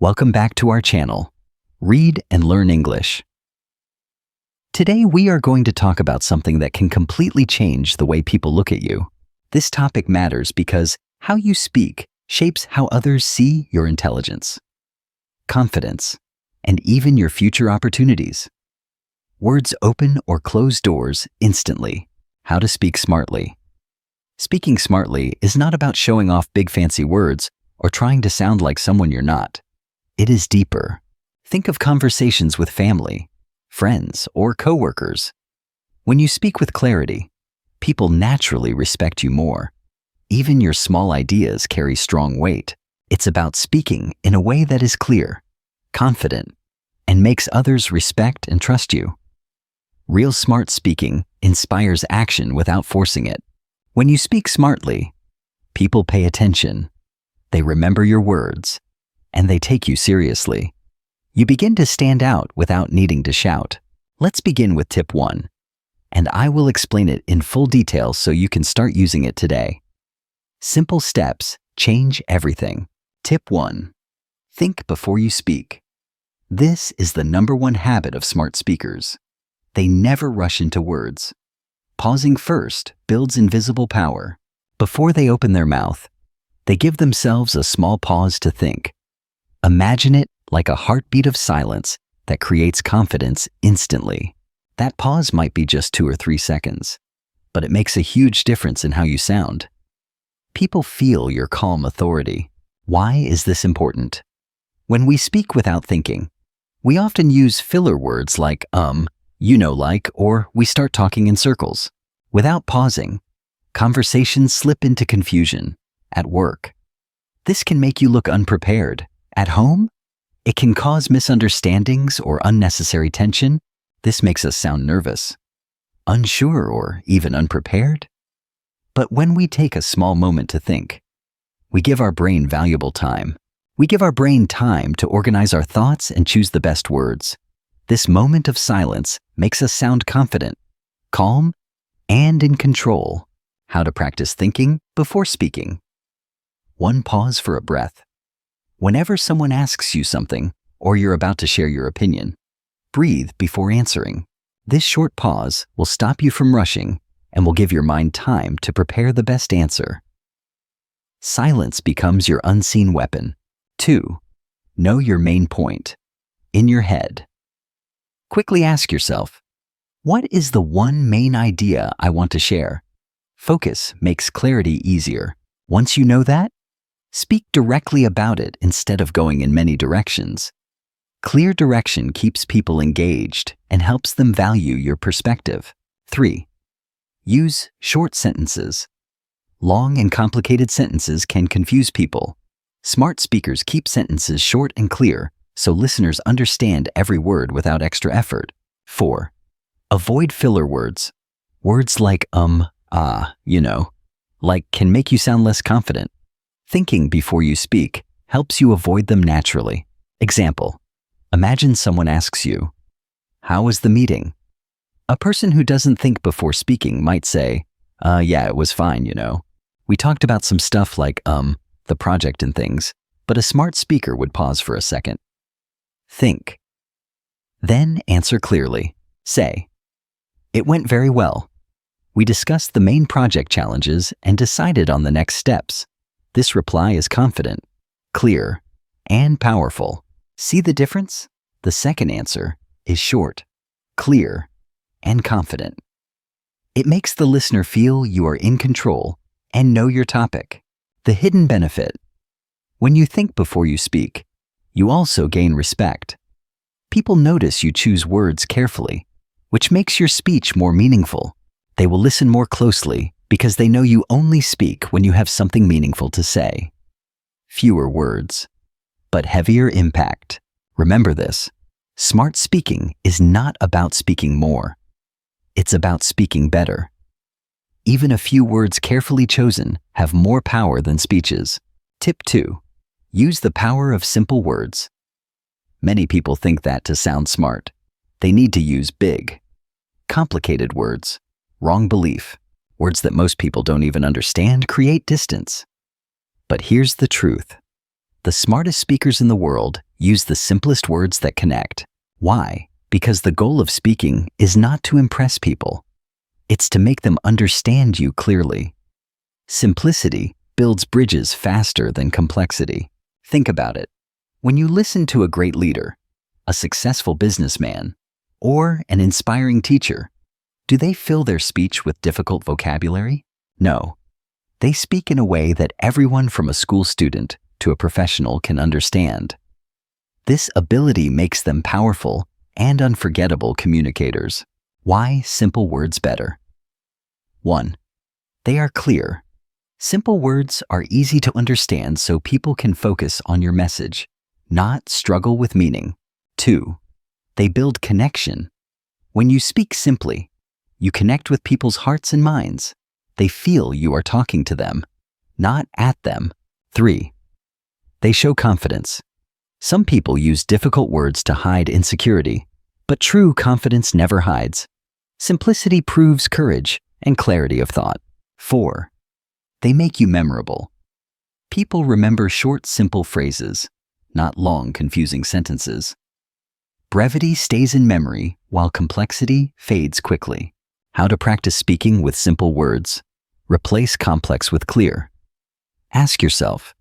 Welcome back to our channel, Read and Learn English. Today we are going to talk about something that can completely change the way people look at you. This topic matters because how you speak shapes how others see your intelligence, confidence, and even your future opportunities. Words open or close doors instantly. How to speak smartly. Speaking smartly is not about showing off big fancy words or trying to sound like someone you're not. It is deeper. Think of conversations with family, friends, or coworkers. When you speak with clarity, people naturally respect you more. Even your small ideas carry strong weight. It's about speaking in a way that is clear, confident, and makes others respect and trust you. Real smart speaking inspires action without forcing it. When you speak smartly, people pay attention. They remember your words, and they take you seriously. You begin to stand out without needing to shout. Let's begin with tip 1, and I will explain it in full detail so you can start using it today. Simple steps change everything. Tip 1. Think before you speak. This is the #1 habit of smart speakers. They never rush into words. Pausing first builds invisible power. Before they open their mouth, they give themselves a small pause to think. Imagine it like a heartbeat of silence that creates confidence instantly. That pause might be just 2 or 3 seconds, but it makes a huge difference in how you sound. People feel your calm authority. Why is this important? When we speak without thinking, we often use filler words like or we start talking in circles. Without pausing, conversations slip into confusion. At work, this can make you look unprepared. At home, it can cause misunderstandings or unnecessary tension. This makes us sound nervous, unsure, or even unprepared. But when we take a small moment to think, we give our brain valuable time. We give our brain time to organize our thoughts and choose the best words. This moment of silence makes us sound confident, calm, and in control. How to practice thinking before speaking. 1. Pause for a breath. Whenever someone asks you something, or you're about to share your opinion, breathe before answering. This short pause will stop you from rushing and will give your mind time to prepare the best answer. Silence becomes your unseen weapon. 2. Know your main point. In your head. Quickly ask yourself, what is the one main idea I want to share? Focus makes clarity easier. Once you know that, speak directly about it instead of going in many directions. Clear direction keeps people engaged and helps them value your perspective. 3. Use short sentences. Long and complicated sentences can confuse people. Smart speakers keep sentences short and clear so listeners understand every word without extra effort. 4. Avoid filler words. Words like can make you sound less confident. Thinking before you speak helps you avoid them naturally. Example, imagine someone asks you, "How was the meeting?" A person who doesn't think before speaking might say, "Yeah, it was fine, We talked about some stuff like, the project and things," but a smart speaker would pause for a second. Think. Then answer clearly. Say, "It went very well. We discussed the main project challenges and decided on the next steps." This reply is confident, clear, and powerful. See the difference? The second answer is short, clear, and confident. It makes the listener feel you are in control and know your topic. The hidden benefit. When you think before you speak, you also gain respect. People notice you choose words carefully, which makes your speech more meaningful. They will listen more closely because they know you only speak when you have something meaningful to say. Fewer words, but heavier impact. Remember this. Smart speaking is not about speaking more. It's about speaking better. Even a few words carefully chosen have more power than speeches. Tip 2. Use the power of simple words. Many people think that to sound smart, they need to use big, complicated words. Wrong belief. Words that most people don't even understand create distance. But here's the truth. The smartest speakers in the world Use the simplest words that connect. Why? Because the goal of speaking is not to impress people. It's to make them understand you clearly. Simplicity builds bridges faster than complexity. Think about it. When you listen to a great leader, a successful businessman, or an inspiring teacher, do they fill their speech with difficult vocabulary? No. They speak in a way that everyone from a school student to a professional can understand. This ability makes them powerful and unforgettable communicators. Why simple words better? 1. They are clear. Simple words are easy to understand so people can focus on your message, not struggle with meaning. 2. They build connection. When you speak simply, you connect with people's hearts and minds. They feel you are talking to them, not at them. 3. They show confidence. Some people use difficult words to hide insecurity, but true confidence never hides. Simplicity proves courage and clarity of thought. 4. They make you memorable. People remember short, simple phrases, not long, confusing sentences. Brevity stays in memory while complexity fades quickly. How to practice speaking with simple words. Replace complex with clear. Ask yourself,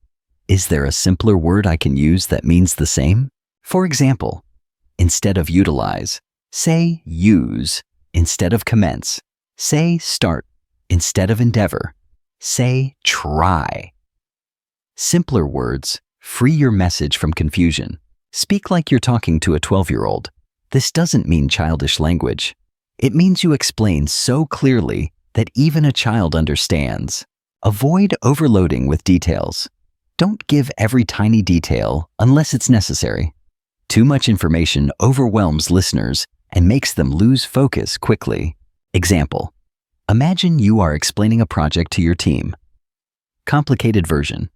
is there a simpler word I can use that means the same? For example, instead of utilize, say use. Instead of commence, say start. Instead of endeavor, say try. Simpler words free your message from confusion. Speak like you're talking to a 12-year-old. This doesn't mean childish language. It means you explain so clearly that even a child understands. Avoid overloading with details. Don't give every tiny detail unless it's necessary. Too much information overwhelms listeners and makes them lose focus quickly. Example: imagine you are explaining a project to your team. Complicated version: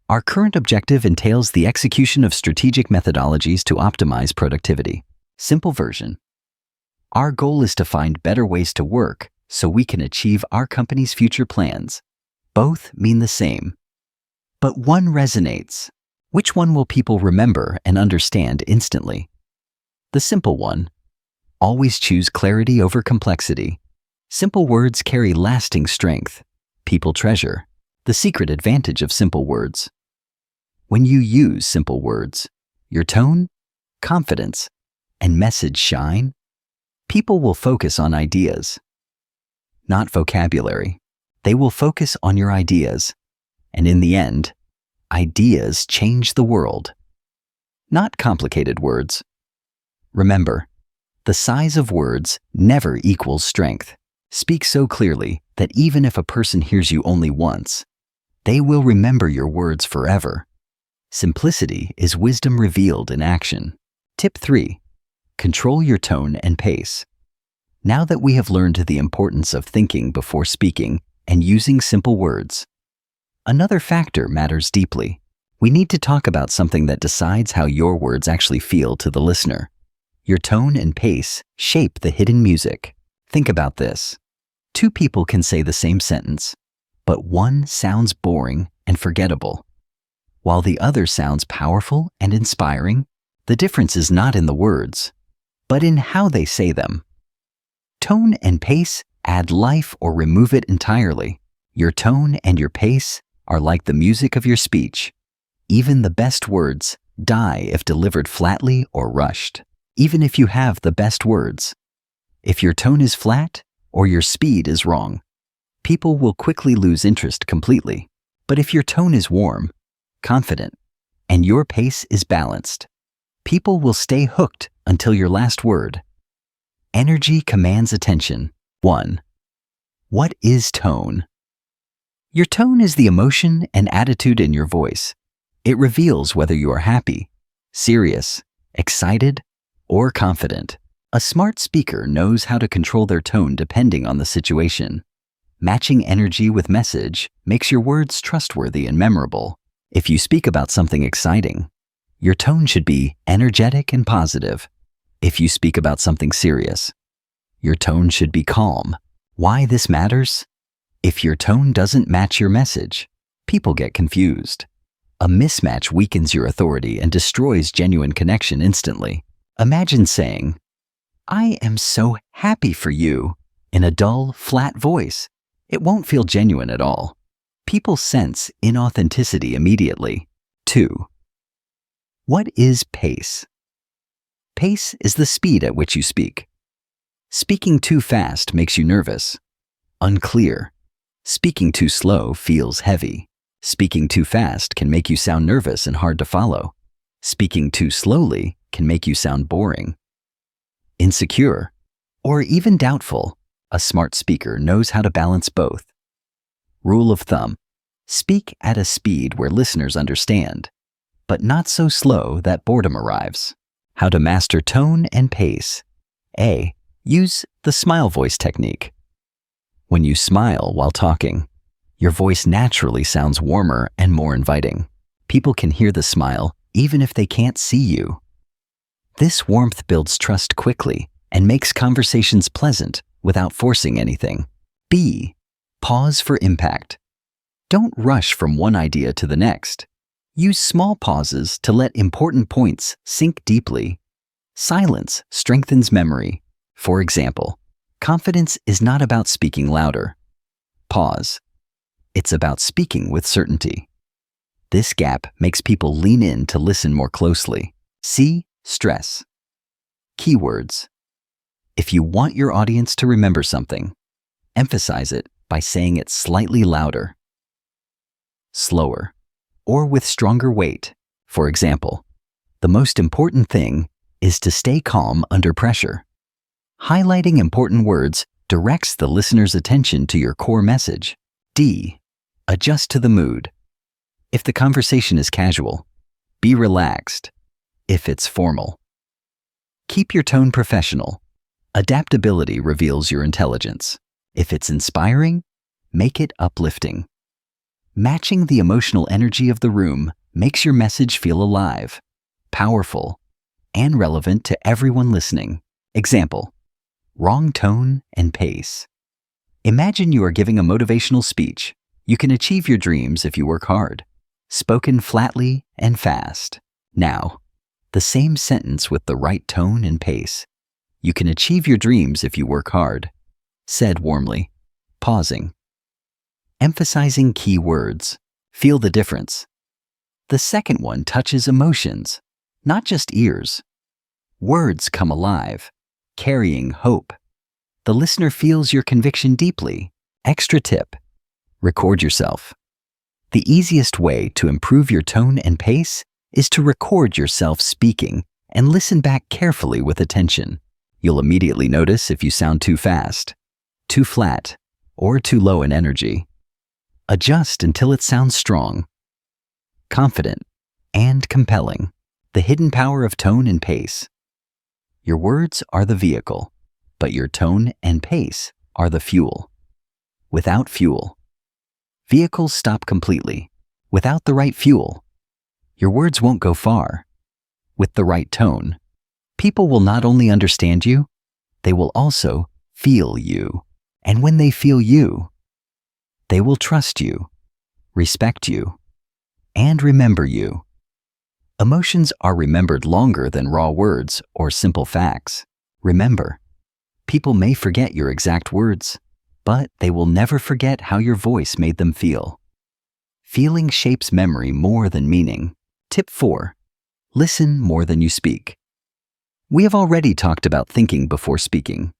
our current objective entails the execution of strategic methodologies to optimize productivity. Simple version: our goal is to find better ways to work so we can achieve our company's future plans. Both mean the same, but one resonates. Which one will people remember and understand instantly? The simple one. Always choose clarity over complexity. Simple words carry lasting strength. People treasure. The secret advantage of simple words. When you use simple words, your tone, confidence, and message shine. People will focus on ideas, not vocabulary. They will focus on your ideas. And in the end, ideas change the world, not complicated words. Remember, the size of words never equals strength. Speak so clearly that even if a person hears you only once, they will remember your words forever. Simplicity is wisdom revealed in action. Tip 3. Control your tone and pace. Now that we have learned the importance of thinking before speaking and using simple words, another factor matters deeply. We need to talk about something that decides how your words actually feel to the listener. Your tone and pace shape the hidden music. Think about this. Two people can say the same sentence, but one sounds boring and forgettable, while the other sounds powerful and inspiring. The difference is not in the words, but in how they say them. Tone and pace add life or remove it entirely. Your tone and your pace are like the music of your speech. Even the best words die if delivered flatly or rushed. Even if you have the best words, if your tone is flat or your speed is wrong, people will quickly lose interest completely. But if your tone is warm, confident, and your pace is balanced, people will stay hooked until your last word. Energy commands attention. 1. What is tone? Your tone is the emotion and attitude in your voice. It reveals whether you are happy, serious, excited, or confident. A smart speaker knows how to control their tone depending on the situation. Matching energy with message makes your words trustworthy and memorable. If you speak about something exciting, your tone should be energetic and positive. If you speak about something serious, your tone should be calm. Why this matters? If your tone doesn't match your message, people get confused. A mismatch weakens your authority and destroys genuine connection instantly. Imagine saying, "I am so happy for you," in a dull, flat voice. It won't feel genuine at all. People sense inauthenticity immediately. 2. What is pace? Pace is the speed at which you speak. Speaking too fast makes you nervous, unclear. Speaking too slow feels heavy. Speaking too fast can make you sound nervous and hard to follow. Speaking too slowly can make you sound boring, insecure, or even doubtful. A smart speaker knows how to balance both. Rule of thumb: speak at a speed where listeners understand, but not so slow that boredom arrives. How to master tone and pace. A. Use the smile voice technique. When you smile while talking, your voice naturally sounds warmer and more inviting. People can hear the smile even if they can't see you. This warmth builds trust quickly and makes conversations pleasant without forcing anything. B. Pause for impact. Don't rush from one idea to the next. Use small pauses to let important points sink deeply. Silence strengthens memory. For example, confidence is not about speaking louder. Pause. It's about speaking with certainty. This gap makes people lean in to listen more closely. C. Stress. Keywords. If you want your audience to remember something, emphasize it by saying it slightly louder, slower, or with stronger weight. For example, the most important thing is to stay calm under pressure. Highlighting important words directs the listener's attention to your core message. D. Adjust to the mood. If the conversation is casual, be relaxed. If it's formal, keep your tone professional. Adaptability reveals your intelligence. If it's inspiring, make it uplifting. Matching the emotional energy of the room makes your message feel alive, powerful, and relevant to everyone listening. Example: wrong tone and pace. Imagine you are giving a motivational speech. You can achieve your dreams if you work hard. Spoken flatly and fast. Now, the same sentence with the right tone and pace. You can achieve your dreams if you work hard. Said warmly, pausing. Emphasizing key words. Feel the difference. The second one touches emotions, not just ears. Words come alive, carrying hope. The listener feels your conviction deeply. Extra tip: record yourself. The easiest way to improve your tone and pace is to record yourself speaking and listen back carefully with attention. You'll immediately notice if you sound too fast, too flat, or too low in energy. Adjust until it sounds strong, confident, and compelling. The hidden power of tone and pace. Your words are the vehicle, but your tone and pace are the fuel. Without fuel, vehicles stop completely. Without the right fuel, your words won't go far. With the right tone, people will not only understand you, they will also feel you. And when they feel you, they will trust you, respect you, and remember you. Emotions are remembered longer than raw words or simple facts. Remember, people may forget your exact words, but they will never forget how your voice made them feel. Feeling shapes memory more than meaning. Tip 4. Listen more than you speak. We have already talked about thinking before speaking,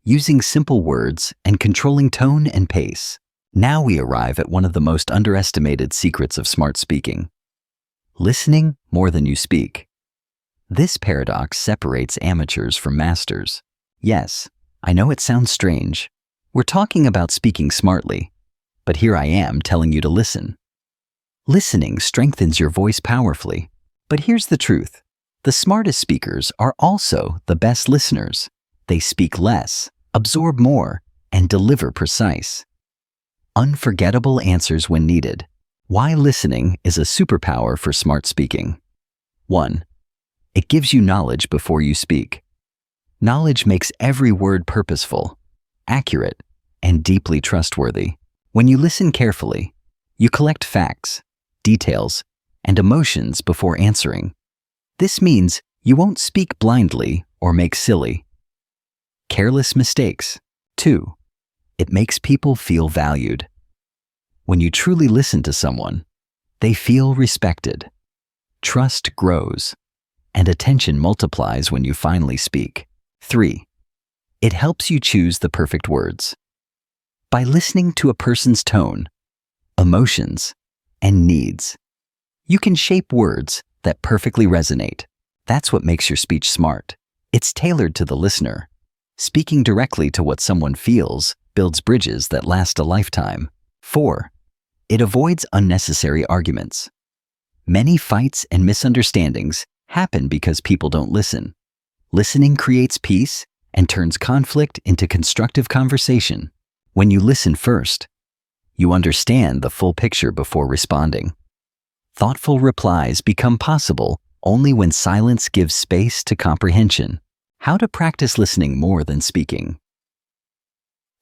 using simple words and controlling tone and pace. Now we arrive at one of the most underestimated secrets of smart speaking: listening more than you speak. This paradox separates amateurs from masters. Yes, I know it sounds strange. We're talking about speaking smartly, but here I am telling you to listen. Listening strengthens your voice powerfully. But here's the truth: the smartest speakers are also the best listeners. They speak less, absorb more, and deliver precise, unforgettable answers when needed. Why listening is a superpower for smart speaking. 1. It gives you knowledge before you speak. Knowledge makes every word purposeful, accurate, and deeply trustworthy. When you listen carefully, you collect facts, details, and emotions before answering. This means you won't speak blindly or make silly. Careless mistakes. 2. It makes people feel valued. When you truly listen to someone, they feel respected. Trust grows, and attention multiplies when you finally speak. 3. It helps you choose the perfect words. By listening to a person's tone, emotions, and needs, you can shape words that perfectly resonate. That's what makes your speech smart. It's tailored to the listener. Speaking directly to what someone feels builds bridges that last a lifetime. 4. It avoids unnecessary arguments. Many fights and misunderstandings happen because people don't listen. Listening creates peace and turns conflict into constructive conversation. When you listen first, you understand the full picture before responding. Thoughtful replies become possible only when silence gives space to comprehension. How to practice listening more than speaking.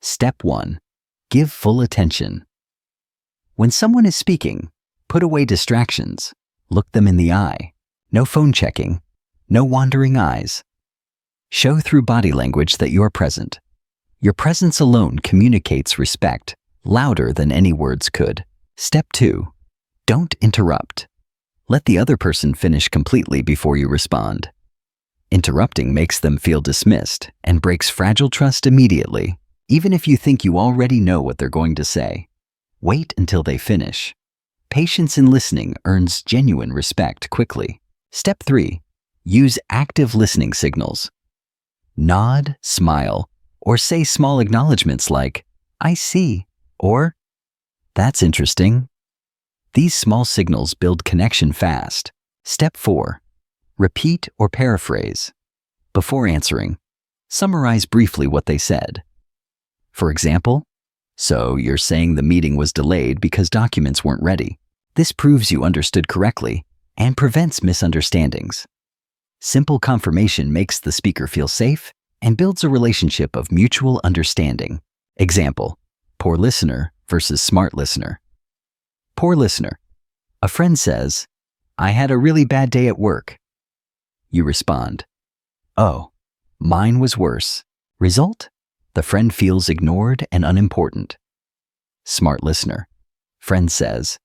Step 1. Give full attention. When someone is speaking, put away distractions. Look them in the eye. No phone checking. No wandering eyes. Show through body language that you're present. Your presence alone communicates respect, louder than any words could. Step 2. Don't interrupt. Let the other person finish completely before you respond. Interrupting makes them feel dismissed and breaks fragile trust immediately, even if you think you already know what they're going to say. Wait until they finish. Patience in listening earns genuine respect quickly. Step 3. Use active listening signals. Nod, smile, or say small acknowledgments like, "I see," or "That's interesting." These small signals build connection fast. Step 4. Repeat or paraphrase. Before answering, summarize briefly what they said. For example, "So you're saying the meeting was delayed because documents weren't ready." This proves you understood correctly and prevents misunderstandings. Simple confirmation makes the speaker feel safe and builds a relationship of mutual understanding. Example, poor listener versus smart listener. Poor listener. A friend says, "I had a really bad day at work." You respond, "Oh, mine was worse." Result? The friend feels ignored and unimportant. Smart listener. Friend says,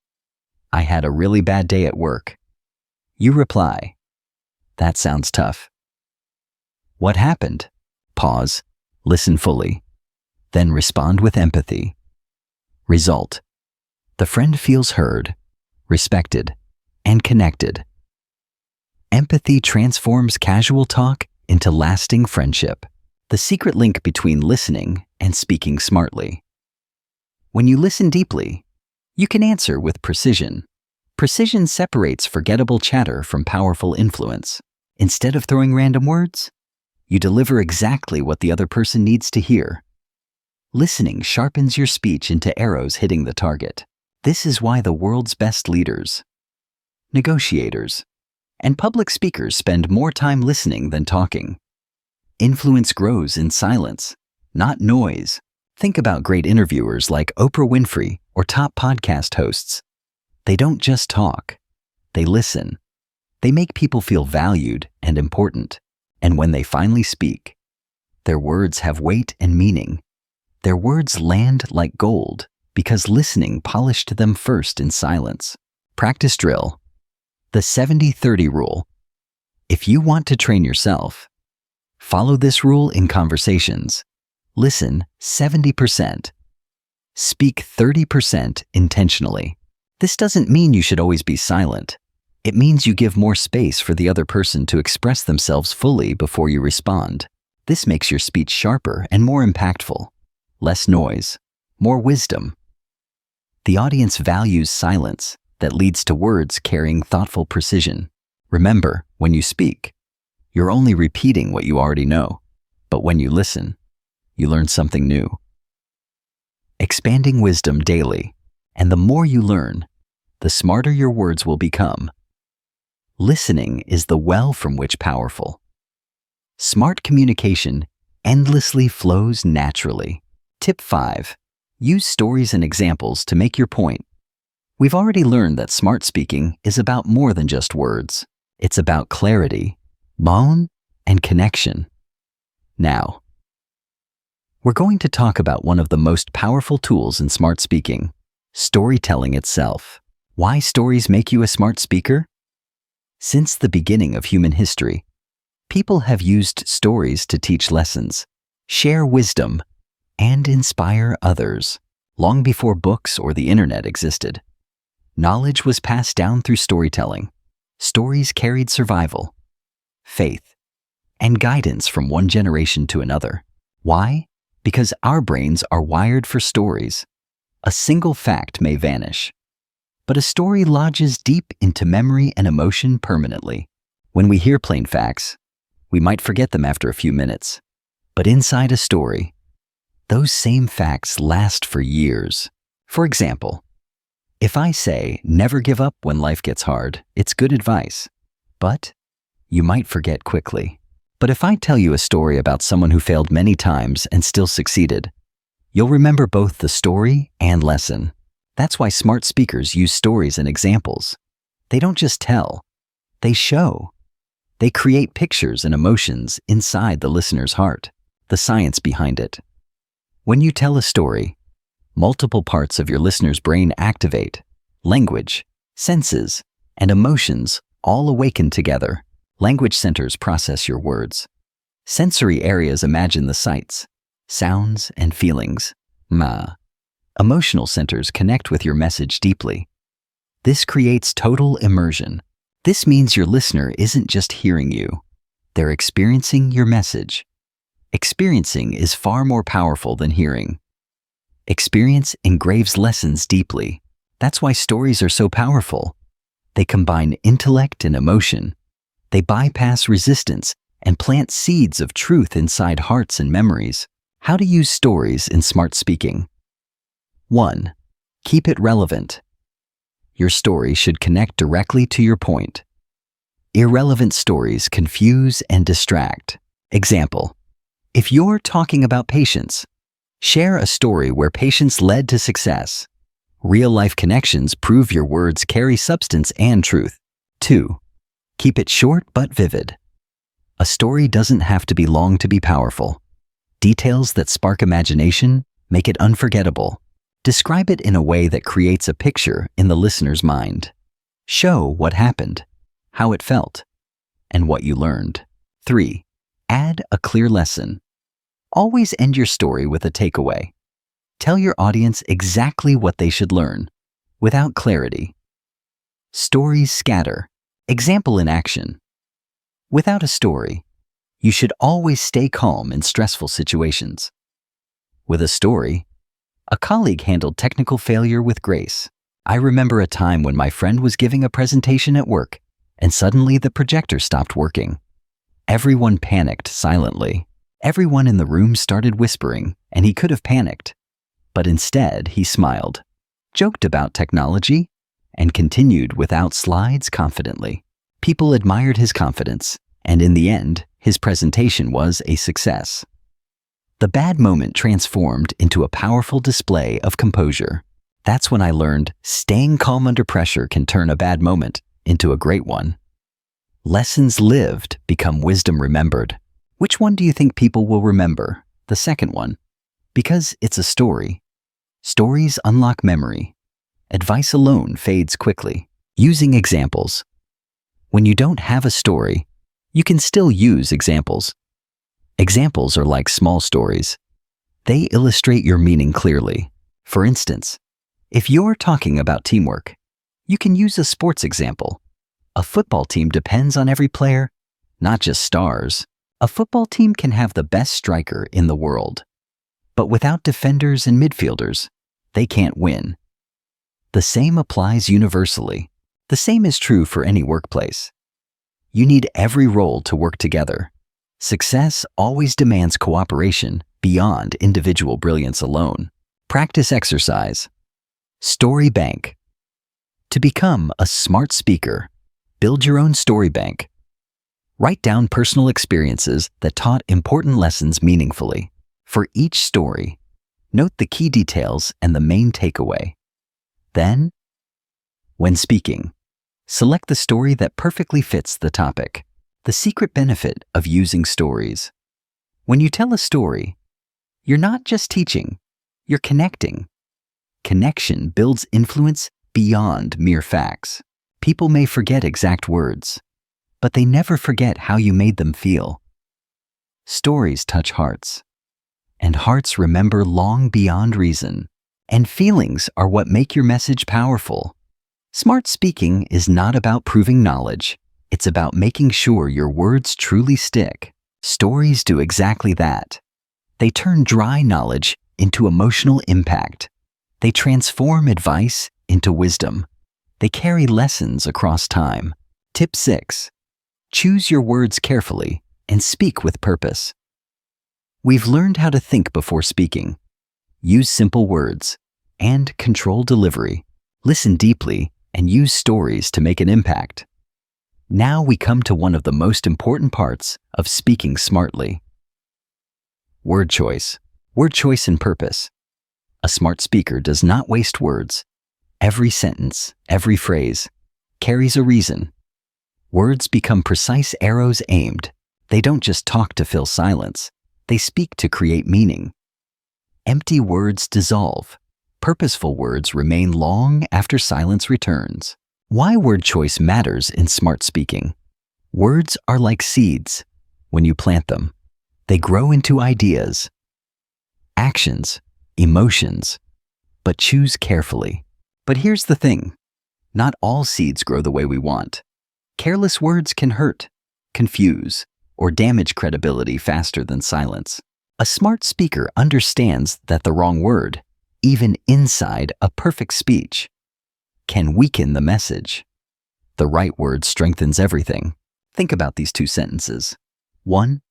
"I had a really bad day at work." You reply, "That sounds tough." What happened? Pause, listen fully, then respond with empathy. Result: the friend feels heard, respected, and connected. Empathy transforms casual talk into lasting friendship. The secret link between listening and speaking smartly. When you listen deeply, you can answer with precision. Precision separates forgettable chatter from powerful influence. Instead of throwing random words, you deliver exactly what the other person needs to hear. Listening sharpens your speech into arrows hitting the target. This is why the world's best leaders, negotiators, and public speakers spend more time listening than talking. Influence grows in silence, not noise. Think about great interviewers like Oprah Winfrey or top podcast hosts. They don't just talk, they listen. They make people feel valued and important. And when they finally speak, their words have weight and meaning. Their words land like gold because listening polished them first in silence. Practice drill. The 70-30 rule. If you want to train yourself, follow this rule in conversations. Listen 70%. Speak 30% intentionally. This doesn't mean you should always be silent. It means you give more space for the other person to express themselves fully before you respond. This makes your speech sharper and more impactful. Less noise, more wisdom. The audience values silence that leads to words carrying thoughtful precision. Remember, when you speak, you're only repeating what you already know. But when you listen, you learn something new. Expanding wisdom daily, and the more you learn, the smarter your words will become. Listening is the well from which powerful. Smart communication endlessly flows naturally. Tip 5. Use stories and examples to make your point. We've already learned that smart speaking is about more than just words. It's about clarity, tone, and connection. Now, we're going to talk about one of the most powerful tools in smart speaking, storytelling itself. Why stories make you a smart speaker? Since the beginning of human history, people have used stories to teach lessons, share wisdom, and inspire others. Long before books or the internet existed, knowledge was passed down through storytelling. Stories carried survival, faith, and guidance from one generation to another. Why? Because our brains are wired for stories. A single fact may vanish, but a story lodges deep into memory and emotion permanently. When we hear plain facts, we might forget them after a few minutes. But inside a story, those same facts last for years. For example, if I say, never give up when life gets hard, it's good advice, but you might forget quickly. But if I tell you a story about someone who failed many times and still succeeded, you'll remember both the story and lesson. That's why smart speakers use stories and examples. They don't just tell, they show. They create pictures and emotions inside the listener's heart, the science behind it. When you tell a story, multiple parts of your listener's brain activate. Language, senses, and emotions all awaken together. Language centers process your words. Sensory areas imagine the sights, sounds, and feelings. Emotional centers connect with your message deeply. This creates total immersion. This means your listener isn't just hearing you, they're experiencing your message. Experiencing is far more powerful than hearing. Experience engraves lessons deeply. That's why stories are so powerful. They combine intellect and emotion. They bypass resistance and plant seeds of truth inside hearts and memories. How to use stories in smart speaking. 1. Keep it relevant. Your story should connect directly to your point. Irrelevant stories confuse and distract. Example, if you're talking about patience, share a story where patience led to success. Real-life connections prove your words carry substance and truth. 2. Keep it short but vivid. A story doesn't have to be long to be powerful. Details that spark imagination make it unforgettable. Describe it in a way that creates a picture in the listener's mind. Show what happened, how it felt, and what you learned. 3. Add a clear lesson. Always end your story with a takeaway. Tell your audience exactly what they should learn, without clarity. Stories scatter. Example in action. Without a story, you should always stay calm in stressful situations. With a story, a colleague handled technical failure with grace. I remember a time when my friend was giving a presentation at work, and suddenly the projector stopped working. Everyone panicked silently. Everyone in the room started whispering, and he could have panicked. But instead, he smiled, joked about technology, and continued without slides confidently. People admired his confidence, and in the end, his presentation was a success. The bad moment transformed into a powerful display of composure. That's when I learned staying calm under pressure can turn a bad moment into a great one. Lessons lived become wisdom remembered. Which one do you think people will remember? The second one. Because it's a story. Stories unlock memory. Advice alone fades quickly. Using examples. When you don't have a story, you can still use examples. Examples are like small stories. They illustrate your meaning clearly. For instance, if you're talking about teamwork, you can use a sports example. A football team depends on every player, not just stars. A football team can have the best striker in the world, but without defenders and midfielders, they can't win. The same applies universally. The same is true for any workplace. You need every role to work together. Success always demands cooperation beyond individual brilliance alone. Practice exercise. Story bank. To become a smart speaker, build your own story bank. Write down personal experiences that taught important lessons meaningfully. For each story, note the key details and the main takeaway. Then, When speaking, select the story that perfectly fits the topic. The secret benefit of using stories. When you tell a story, you're not just teaching, you're connecting. Connection builds influence beyond mere facts. People may forget exact words, but they never forget how you made them feel. Stories touch hearts, and hearts remember long beyond reason. And feelings are what make your message powerful. Smart speaking is not about proving knowledge. It's about making sure your words truly stick. Stories do exactly that. They turn dry knowledge into emotional impact. They transform advice into wisdom. They carry lessons across time. Tip 6. Choose your words carefully and speak with purpose. We've learned how to think before speaking. Use simple words and control delivery. Listen deeply and use stories to make an impact. Now we come to one of the most important parts of speaking smartly. Word choice. Word choice and purpose. A smart speaker does not waste words. Every sentence, every phrase, carries a reason. Words become precise arrows aimed. They don't just talk to fill silence. They speak to create meaning. Empty words dissolve. Purposeful words remain long after silence returns. Why word choice matters in smart speaking. Words are like seeds. When you plant them, they grow into ideas, actions, emotions, but choose carefully. But here's the thing. Not all seeds grow the way we want. Careless words can hurt, confuse, or damage credibility faster than silence. A smart speaker understands that the wrong word, even inside a perfect speech, can weaken the message. The right word strengthens everything. Think about these two sentences. 1.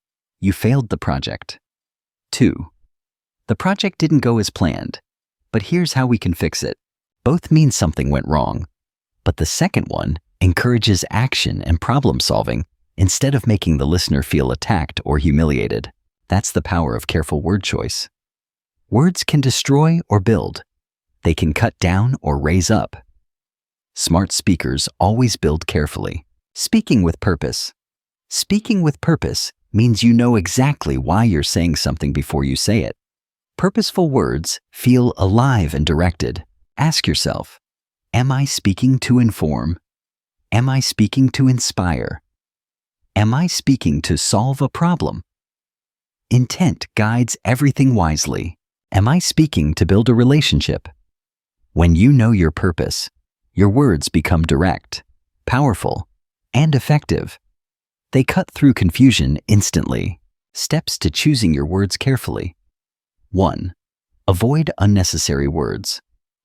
You failed the project. 2. The project didn't go as planned, but here's how we can fix it. Both mean something went wrong, but the second one encourages action and problem solving instead of making the listener feel attacked or humiliated. That's the power of careful word choice. Words can destroy or build. They can cut down or raise up. Smart speakers always build carefully. Speaking with purpose. Speaking with purpose means you know exactly why you're saying something before you say it. Purposeful words feel alive and directed. Ask yourself, am I speaking to inform? Am I speaking to inspire? Am I speaking to solve a problem? Intent guides everything wisely. Am I speaking to build a relationship? When you know your purpose, your words become direct, powerful, and effective. They cut through confusion instantly. Steps to choosing your words carefully. 1. Avoid unnecessary words.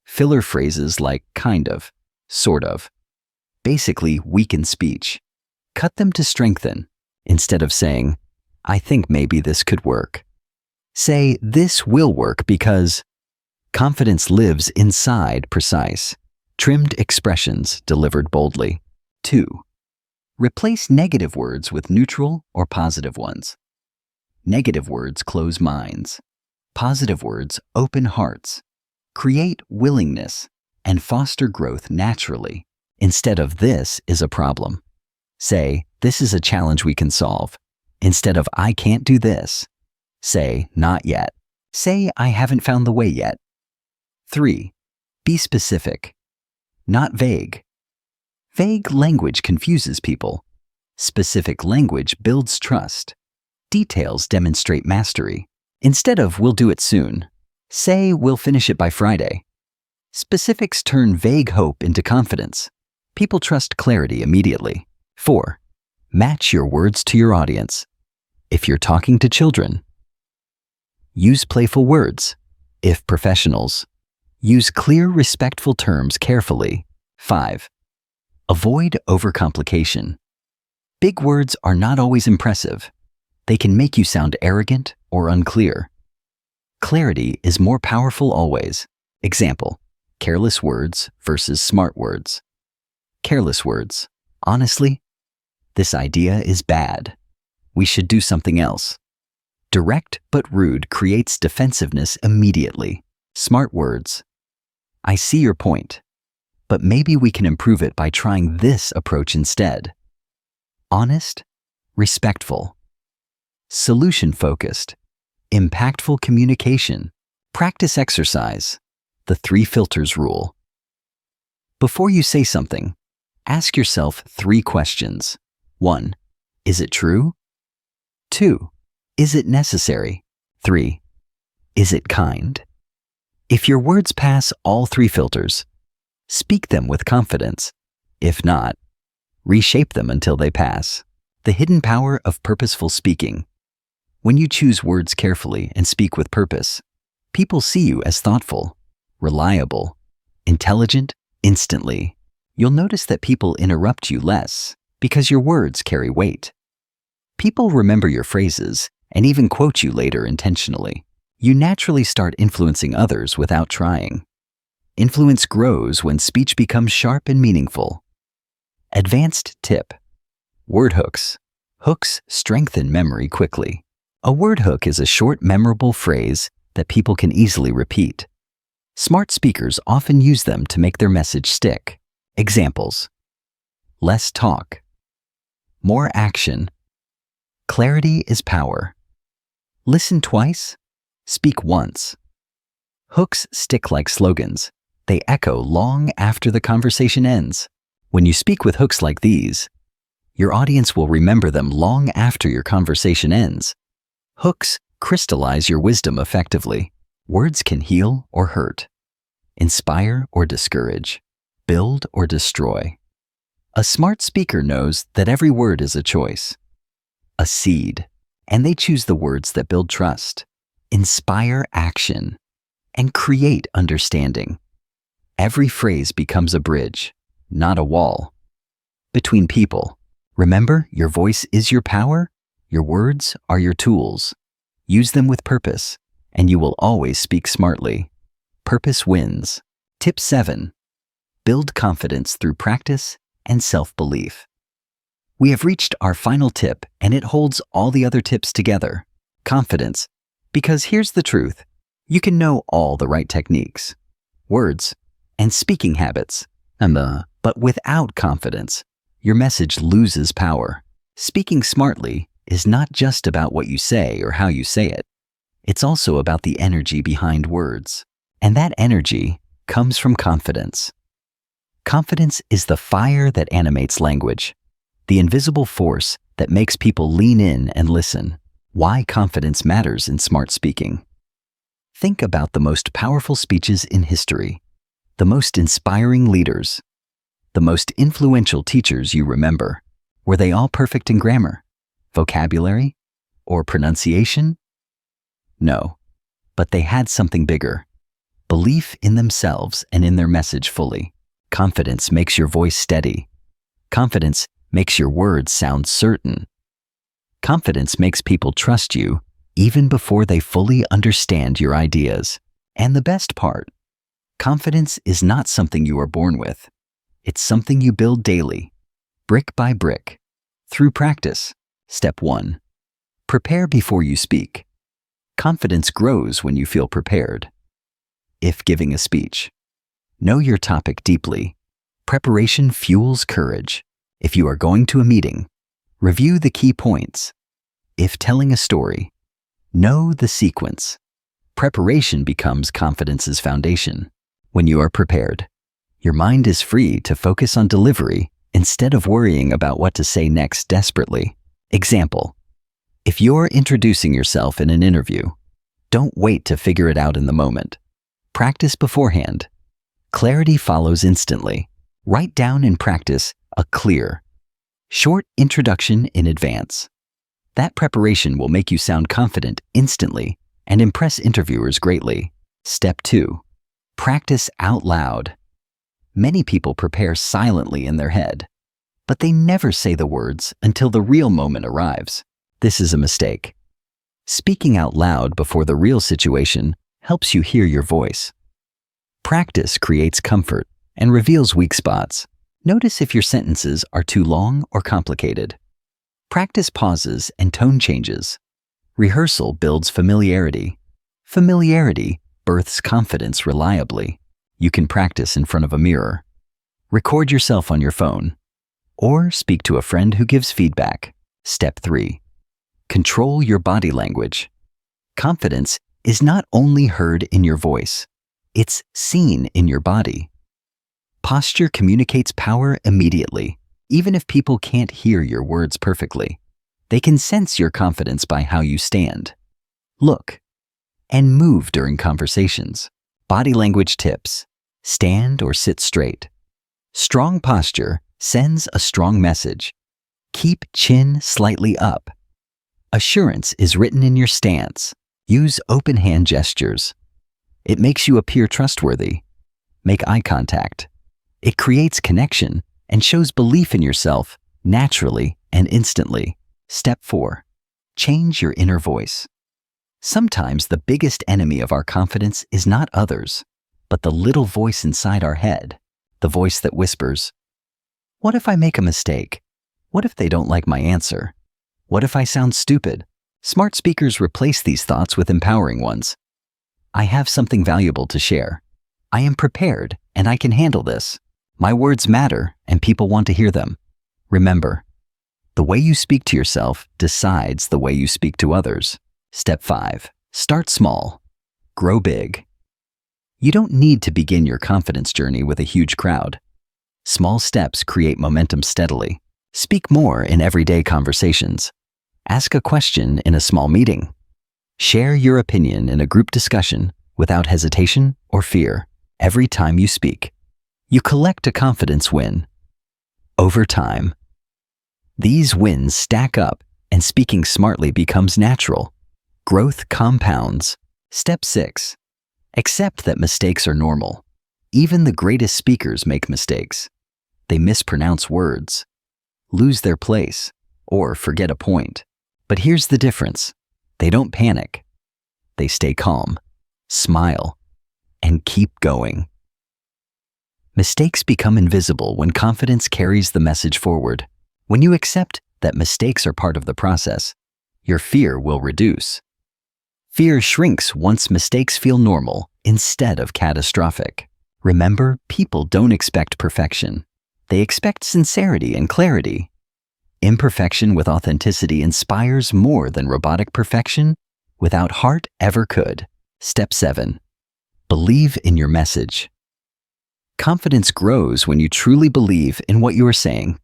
Filler phrases like kind of, sort of, basically weaken speech. Cut them to strengthen. Instead of saying, I think maybe this could work, say, this will work because. Confidence lives inside precise, trimmed expressions delivered boldly. 2. Replace negative words with neutral or positive ones. Negative words close minds. Positive words open hearts, create willingness, and foster growth naturally. Instead of this is a problem, say, this is a challenge we can solve. Instead of I can't do this, say, not yet. Say, I haven't found the way yet. 3. Be specific, not vague. Vague language confuses people. Specific language builds trust. Details demonstrate mastery. Instead of we'll do it soon, say we'll finish it by Friday. Specifics turn vague hope into confidence. People trust clarity immediately. 4. Match your words to your audience. If you're talking to children, use playful words. If professionals, use clear, respectful terms carefully. 5. Avoid overcomplication. Big words are not always impressive. They can make you sound arrogant or unclear. Clarity is more powerful always. Example, careless words versus smart words. Careless words. Honestly, this idea is bad. We should do something else. Direct but rude creates defensiveness immediately. Smart words. I see your point, but maybe we can improve it by trying this approach instead. Honest, respectful, solution-focused, impactful communication, practice exercise, the 3 filters rule. Before you say something, ask yourself 3 questions. 1. Is it true? 2. Is it necessary? 3. Is it kind? If your words pass all 3 filters, speak them with confidence. If not, reshape them until they pass. The hidden power of purposeful speaking. When you choose words carefully and speak with purpose, people see you as thoughtful, reliable, intelligent instantly. You'll notice that people interrupt you less because your words carry weight. People remember your phrases and even quote you later intentionally. You naturally start influencing others without trying. Influence grows when speech becomes sharp and meaningful. Advanced tip. Word hooks. Hooks strengthen memory quickly. A word hook is a short, memorable phrase that people can easily repeat. Smart speakers often use them to make their message stick. Examples: less talk, more action, clarity is power, listen twice, speak once. Hooks stick like slogans. They echo long after the conversation ends. When you speak with hooks like these, your audience will remember them long after your conversation ends. Hooks crystallize your wisdom effectively. Words can heal or hurt, inspire or discourage, build or destroy. A smart speaker knows that every word is a choice, a seed, and they choose the words that build trust, inspire action, and create understanding. Every phrase becomes a bridge, not a wall, between people. Remember, your voice is your power. Your words are your tools. Use them with purpose, and you will always speak smartly. Purpose wins. Tip 7. Build confidence through practice and self-belief. We have reached our final tip, and it holds all the other tips together. Confidence. Because here's the truth. You can know all the right techniques, words, and speaking habits, but without confidence, your message loses power. Speaking smartly is not just about what you say or how you say it. It's also about the energy behind words. And that energy comes from confidence. Confidence is the fire that animates language, the invisible force that makes people lean in and listen. Why confidence matters in smart speaking. Think about the most powerful speeches in history, the most inspiring leaders, the most influential teachers you remember. Were they all perfect in grammar, vocabulary, or pronunciation? No, but they had something bigger: belief in themselves and in their message fully. Confidence makes your voice steady. Confidence makes your words sound certain. Confidence makes people trust you even before they fully understand your ideas. And the best part, confidence is not something you are born with. It's something you build daily, brick by brick, through practice. Step 1. Prepare before you speak. Confidence grows when you feel prepared. If giving a speech, know your topic deeply. Preparation fuels courage. If you are going to a meeting, review the key points. If telling a story, know the sequence. Preparation becomes confidence's foundation. When you are prepared, your mind is free to focus on delivery instead of worrying about what to say next desperately. Example: if you're introducing yourself in an interview, don't wait to figure it out in the moment. Practice beforehand. Clarity follows instantly. Write down and practice a clear, short introduction in advance. That preparation will make you sound confident instantly and impress interviewers greatly. Step 2. Practice out loud. Many people prepare silently in their head, but they never say the words until the real moment arrives. This is a mistake. Speaking out loud before the real situation helps you hear your voice. Practice creates comfort and reveals weak spots. Notice if your sentences are too long or complicated. Practice pauses and tone changes. Rehearsal builds familiarity. Familiarity births confidence reliably. You can practice in front of a mirror, Record yourself on your phone. Or speak to a friend who gives feedback. Step 3. Control your body language. Confidence is not only heard in your voice, it's seen in your body. Posture communicates power immediately, even if people can't hear your words perfectly. They can sense your confidence by how you stand, look, and move during conversations. Body language tips. Stand or sit straight. Strong posture sends a strong message. Keep chin slightly up. Assurance is written in your stance. Use open hand gestures. It makes you appear trustworthy. Make eye contact. It creates connection and shows belief in yourself naturally and instantly. Step 4. Change your inner voice. Sometimes the biggest enemy of our confidence is not others, but the little voice inside our head, the voice that whispers, "What if I make a mistake? What if they don't like my answer? What if I sound stupid?" Smart speakers replace these thoughts with empowering ones. "I have something valuable to share. I am prepared and I can handle this. My words matter and people want to hear them." Remember, the way you speak to yourself decides the way you speak to others. Step 5. Start small. Grow big. You don't need to begin your confidence journey with a huge crowd. Small steps create momentum steadily. Speak more in everyday conversations. Ask a question in a small meeting. Share your opinion in a group discussion without hesitation or fear. Every time you speak, you collect a confidence win. Over time, these wins stack up and speaking smartly becomes natural. Growth compounds. Step 6. Accept that mistakes are normal. Even the greatest speakers make mistakes. They mispronounce words, lose their place, or forget a point. But here's the difference. They don't panic. They stay calm, smile, and keep going. Mistakes become invisible when confidence carries the message forward. When you accept that mistakes are part of the process, your fear will reduce. Fear shrinks once mistakes feel normal instead of catastrophic. Remember, people don't expect perfection. They expect sincerity and clarity. Imperfection with authenticity inspires more than robotic perfection without heart ever could. Step 7. Believe in your message. Confidence grows when you truly believe in what you are saying.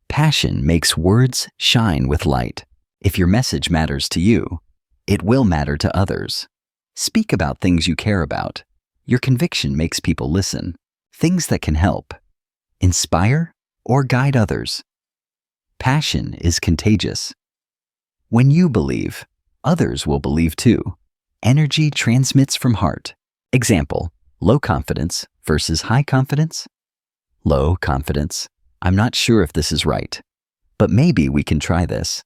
Passion makes words shine with light. If your message matters to you, it will matter to others. Speak about things you care about. Your conviction makes people listen. Things that can help, inspire, or guide others. Passion is contagious. When you believe, others will believe too. Energy transmits from heart. Example, low confidence versus high confidence. Low confidence. "I'm not sure if this is right, but maybe we can try this."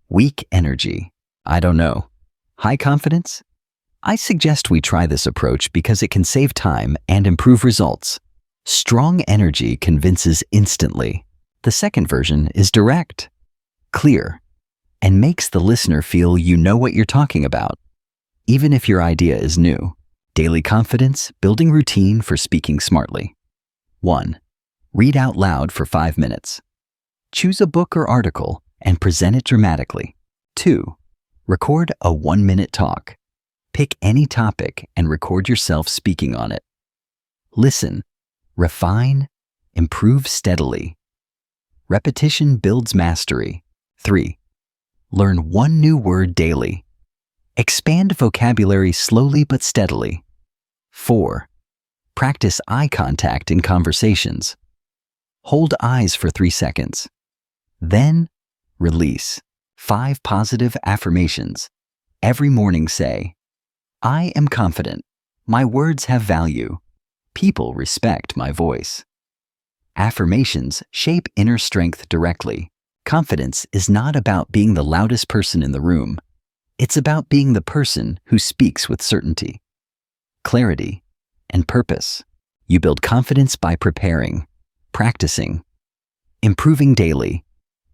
Weak energy. "I don't know." High confidence. "I suggest we try this approach because it can save time and improve results." Strong energy convinces instantly. The second version is direct, clear, and makes the listener feel you know what you're talking about, even if your idea is new. Daily confidence, building routine for speaking smartly. 1. Read out loud for 5 minutes. Choose a book or article and present it dramatically. 2. Record a 1-minute talk. Pick any topic and record yourself speaking on it. Listen, refine, improve steadily. Repetition builds mastery. 3. Learn one new word daily. Expand vocabulary slowly but steadily. 4. Practice eye contact in conversations. Hold eyes for 3 seconds. Then, release. 5 positive affirmations. Every morning say, "I am confident. My words have value. People respect my voice." Affirmations shape inner strength directly. Confidence is not about being the loudest person in the room. It's about being the person who speaks with certainty, clarity, and purpose. You build confidence by preparing, practicing, improving daily,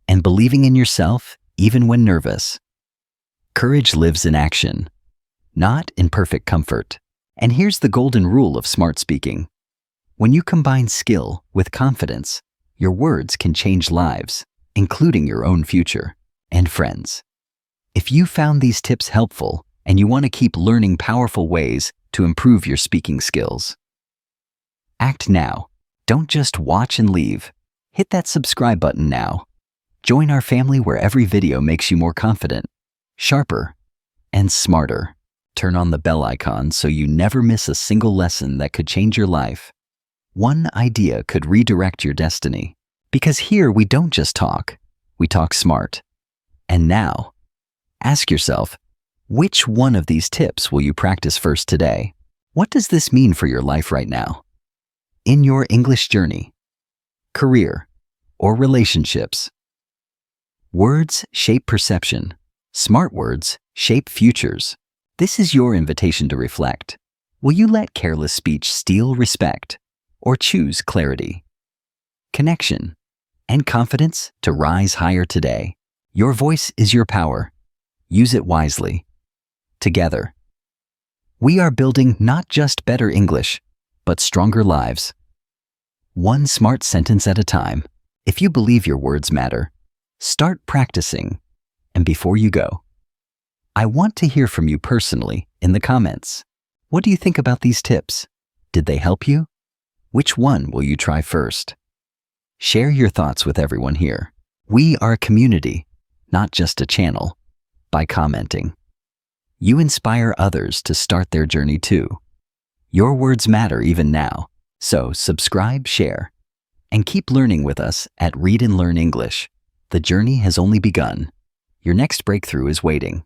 and believing in yourself even when nervous. Courage lives in action, not in perfect comfort. And here's the golden rule of smart speaking. When you combine skill with confidence, your words can change lives, including your own future and friends. If you found these tips helpful and you want to keep learning powerful ways to improve your speaking skills, act now. Don't just watch and leave. Hit that subscribe button now. Join our family where every video makes you more confident, sharper, and smarter. Turn on the bell icon so you never miss a single lesson that could change your life. One idea could redirect your destiny. Because here we don't just talk, we talk smart. And now, ask yourself, which one of these tips will you practice first today? What does this mean for your life right now? In your English journey, career, or relationships? Words shape perception. Smart words shape futures. This is your invitation to reflect. Will you let careless speech steal respect, or choose clarity, connection, and confidence to rise higher today? Your voice is your power. Use it wisely. Together, we are building not just better English, but stronger lives. One smart sentence at a time. If you believe your words matter, start practicing. And before you go, I want to hear from you personally in the comments. What do you think about these tips? Did they help you? Which one will you try first? Share your thoughts with everyone here. We are a community, not just a channel. By commenting, you inspire others to start their journey too. Your words matter even now, so subscribe, share, and keep learning with us at Read and Learn English. The journey has only begun. Your next breakthrough is waiting.